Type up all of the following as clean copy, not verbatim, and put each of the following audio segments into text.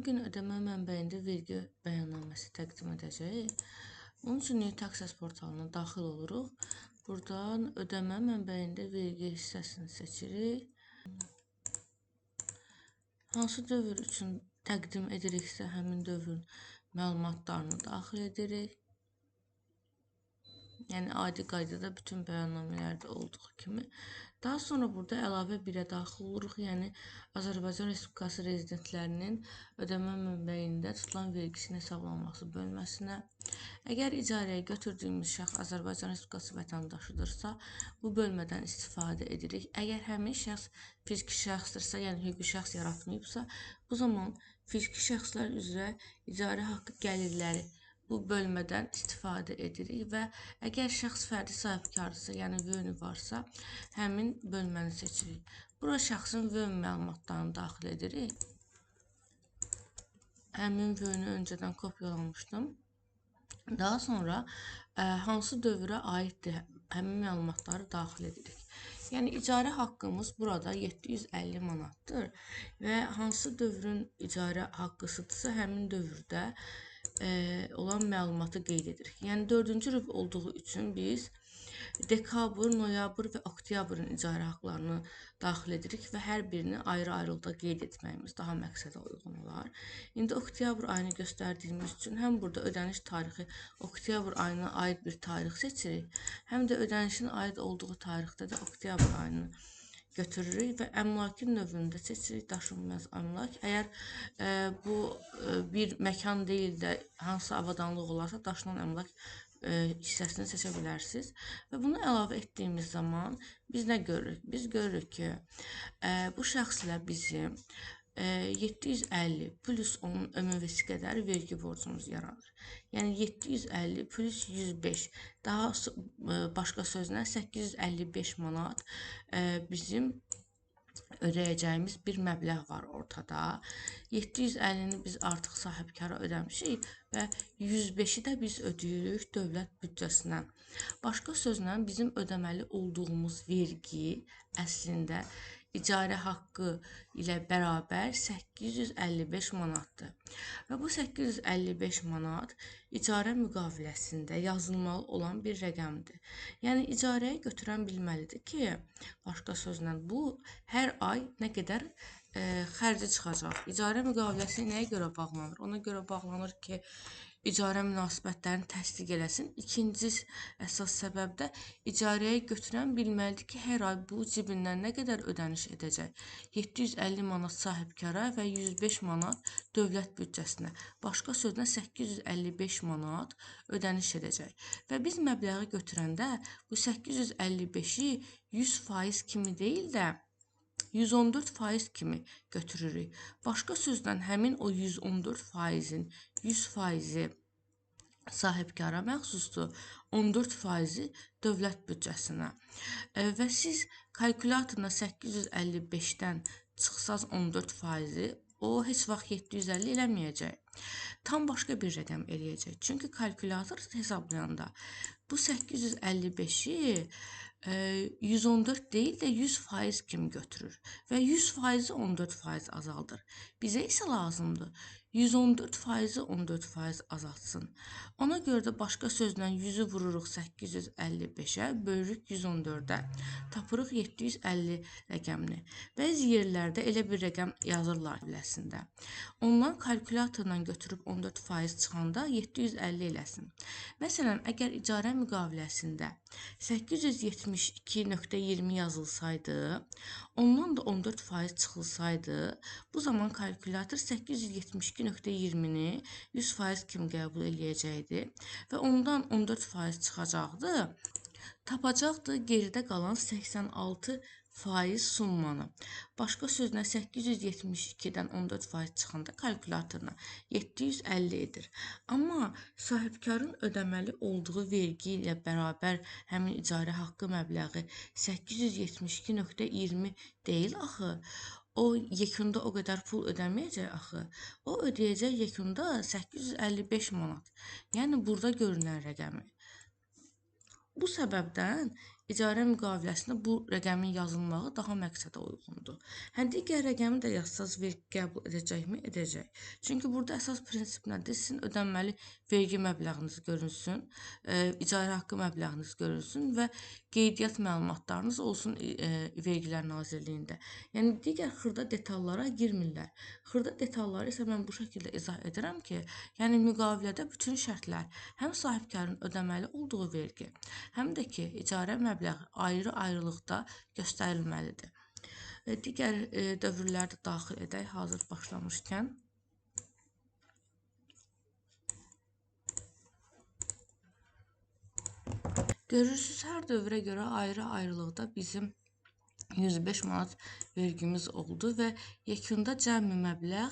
bugün ödəmə mənbəyində vergi bəyannaməsi təqdim edəcəyik. Bunun üçün New Taxes portalına daxil oluruq. Buradan ödəmə mənbəyində vergi hissəsini seçirik. Hansı dövr üçün təqdim ediriksə, həmin dövrün məlumatlarını daxil edirik. Yəni adi qaydada bütün bəyannamələrdə olduğu kimi. Daha sonra burada əlavə 1-ə daxil oluruq. Yəni Azərbaycan Respublikası rezidentlərinin ödəmə mənbəyində tutulan vergisinin hesablanması bölməsinə. Əgər icarəyə götürdüyümüz şəxs Azərbaycan Respublikası vətəndaşıdırsa, bu bölmədən istifadə edirik. Əgər həmin şəxs fiziki şəxsdirsə, yəni hüquqi şəxs yaratmayıbsa, bu zaman fiziki şəxslər üzrə icarə haqqı gəlirləri bu bölmədən istifadə edirik və əgər şəxs fərdi sahibkardırsa, yəni VÖN varsa, həmin bölməni seçirik. Bura şəxsin VÖN məlumatlarını daxil edirik. Həmin VÖN-ü öncədən kopyalamışdım. Daha sonra hansı dövrə aiddir, həmin məlumatları daxil edirik. Yəni icarə haqqımız burada 750 manatdır və hansı dövrün icarə haqqısıdırsa, həmin dövrdə olan məlumatı qeyd edirik. Yəni 4-cü rüb olduğu üçün biz dekabr, noyabr və oktyabrın icarə haqqlarını daxil edirik və hər birini ayrı-ayrılıqda qeyd etməyimiz daha məqsədə uyğun olar. İndi oktyabr ayını göstərdiyimiz üçün həm burada ödəniş tarixi oktyabr ayına aid bir tarix seçirik, həm də ödənişin aid olduğu tarixdə də oktyabr ayını götürürük və əmlakın növündə seçirik daşınmaz əmlak. Əgər bu bir məkan deyil də hansı avadanlıq olarsa daşınan əmlak hissəsini seçə bilərsiniz. Və bunu əlavə etdiyimiz zaman biz nə görürük? Biz görürük ki, bu şəxs ilə bizim 750 plus onun ÖMV-si qədər vergi borcumuz yaranır. Yəni 750 plus 105, daha başqa sözlə 855 manat bizim ödəyəcəyimiz bir məbləğ var ortada. 750-ni biz artıq sahibkara ödəmişik və 105-i də biz ödəyirik dövlət büdcəsinə. Başqa sözlə bizim ödəməli olduğumuz vergi əslində icarə haqqı ilə bərabər 855 manatdır. Və bu 855 manat icarə müqaviləsində yazılmalı olan bir rəqəmdir. Yəni icarəyə götürən bilməlidir ki, başqa sözlə bu hər ay nə qədər xərci çıxacaq. İcarə müqaviləsi nəyə görə bağlanır? Ona görə bağlanır ki, icarə münasibətlərini təsdiq eləsin. İkinci əsas səbəb də icarəyə götürən bilməlidir ki, hər ay bu cibindən nə qədər ödəniş edəcək. 750 manat sahibkara və 105 manat dövlət büdcəsinə. Başqa sözlə 855 manat ödəniş edəcək. Və biz məbləği götürəndə bu 855-i 100% kimi deyil də 114% kimi götürürük. Başqa sözlə həmin o 114%-in 100%-i sahibkara məxsusdur, 14%-i dövlət büdcəsinə. Və siz kalkulatoruna 855-dən çıxsaz 14%-i, o heç vaxt 750 eləməyəcək. Tam başqa bir rəqəm eləyəcək. Çünki kalkulator hesablayanda bu 855-i 114 deyil də 100% kimi götürür və 100%-i 14% azaldır. Bizə isə lazımdır 114%-i 14% azaltsın. Ona görə də başqa sözlə 100-ü vururuq 855-ə, bölürük 114-ə, tapırıq 750 rəqəmini. Bəzi yerlərdə elə bir rəqəm yazırlar biləsində. Ondan kalkulatorla götürüb 14% çıxanda 750 eləsin. Məsələn, əgər icarə müqaviləsində 872.20 yazılsaydı, ondan da 14% çıxılsaydı, bu zaman kalkulator 872.20-ni 100% kimi qəbul eləyəcəkdi və ondan 14% çıxacaqdı, tapacaqdı geridə qalan 86% summanı. Başqa sözlə 872-dən 14% çıxanda kalkulatoruna 750 edir. Amma sahibkarın ödəməli olduğu vergi ilə bərabər həmin icarə haqqı məbləği 872.20 deyil axı. O yekunda o qədər pul ödəməyəcək axı. O ödəyəcək yekunda 855 manat. Yəni burada görünən rəqəmi. Bu səbəbdən icarə müqaviləsində bu rəqəmin yazılmağı daha məqsədə uyğundur. Digər rəqəmi də yazsaz vergi qəbul edəcəkmi? Edəcək. Çünki burada əsas prinsip nədir? Sizin ödənməli vergi məbləğiniz görünsün, icarə haqqı məbləğiniz görünsün və qeydiyyat məlumatlarınız olsun Vergilər Nazirliyində. Yəni digər xırda detallara girmirlər. Xırda detalları isə mən bu şəkildə izah edirəm ki, yəni müqavilədə bütün şərtlər, həm sahibkarın ödəməli olduğu vergi, həm də ki, icarə məbləği ayrı-ayrılıqda göstərilməlidir. Digər dövrləri də daxil edək hazır başlamışkən. Görürsünüz, hər dövrə görə ayrı-ayrılıqda bizim 105 manat vergimiz oldu və yekunda cəmi məbləğ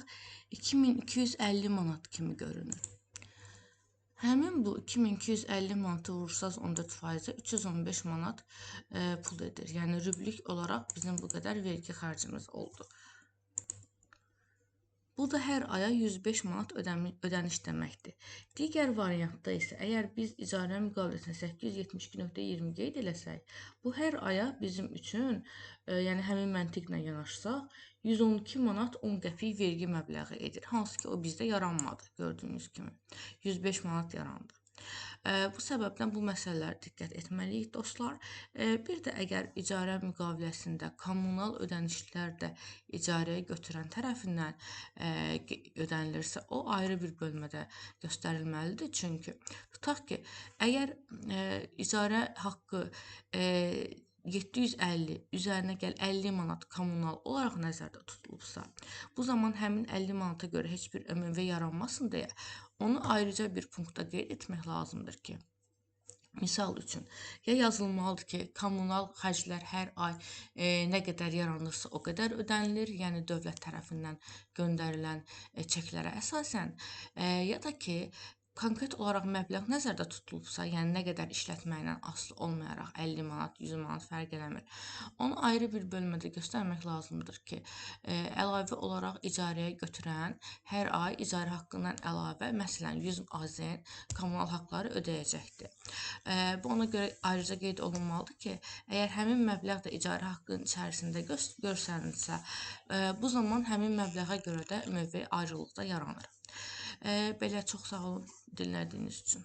2250 manat kimi görünür. Həmin bu 2250 manatı vursanız 14%-ə 315 manat pul edir. Yəni rublik olaraq bizim bu qədər vergi xərcimiz oldu. Bu da hər aya 105 manat ödəniş deməkdir. Digər variantda isə əgər biz icarə müqaviləsində 872.20 qeyd eləsək, bu hər aya bizim üçün, yəni həmin məntiqlə yanaşsaq, 112 manat 10 qəpik vergi məbləği edir. Hansı ki, o bizdə yaranmadı, gördüyünüz kimi. 105 manat yarandı. Bu səbəbdən bu məsələlərə diqqət etməliyik dostlar. Bir də əgər icarə müqaviləsində kommunal ödənişlər də icarəyə götürən tərəfindən ödənilirsə, o ayrı bir bölmədə göstərilməlidir. Çünki tutaq ki, əgər icarə haqqı 750 üzərinə 50 manat kommunal olaraq nəzərdə tutulubsa, bu zaman həmin 50 manata görə heç bir ÖMV yaranmasın deyə onu ayrıca bir punktda qeyd etmək lazımdır ki, misal üçün, ya yazılmalıdır ki, kommunal xərclər hər ay nə qədər yaranırsa o qədər ödənilir, yəni dövlət tərəfindən göndərilən çeklərə əsasən, ya da ki, konkret olaraq məbləğ nəzərdə tutulubsa, yəni nə qədər işlətməklə asılı olmayaraq 50 manat, 100 manat fərq eləmir. Onu ayrı bir bölmədə göstərmək lazımdır ki, əlavə olaraq icarəyə götürən hər ay icarə haqqından əlavə, məsələn 100 AZN kommunal haqları ödəyəcəkdir. Bu ona görə ayrıca qeyd olunmalıdır ki, əgər həmin məbləğ də icarə haqqının içərisində görsənilsə, bu zaman həmin məbləğə görə də ÖMV ayrılıqda yaranır. Belə çox sağ olun dinlədiyiniz üçün.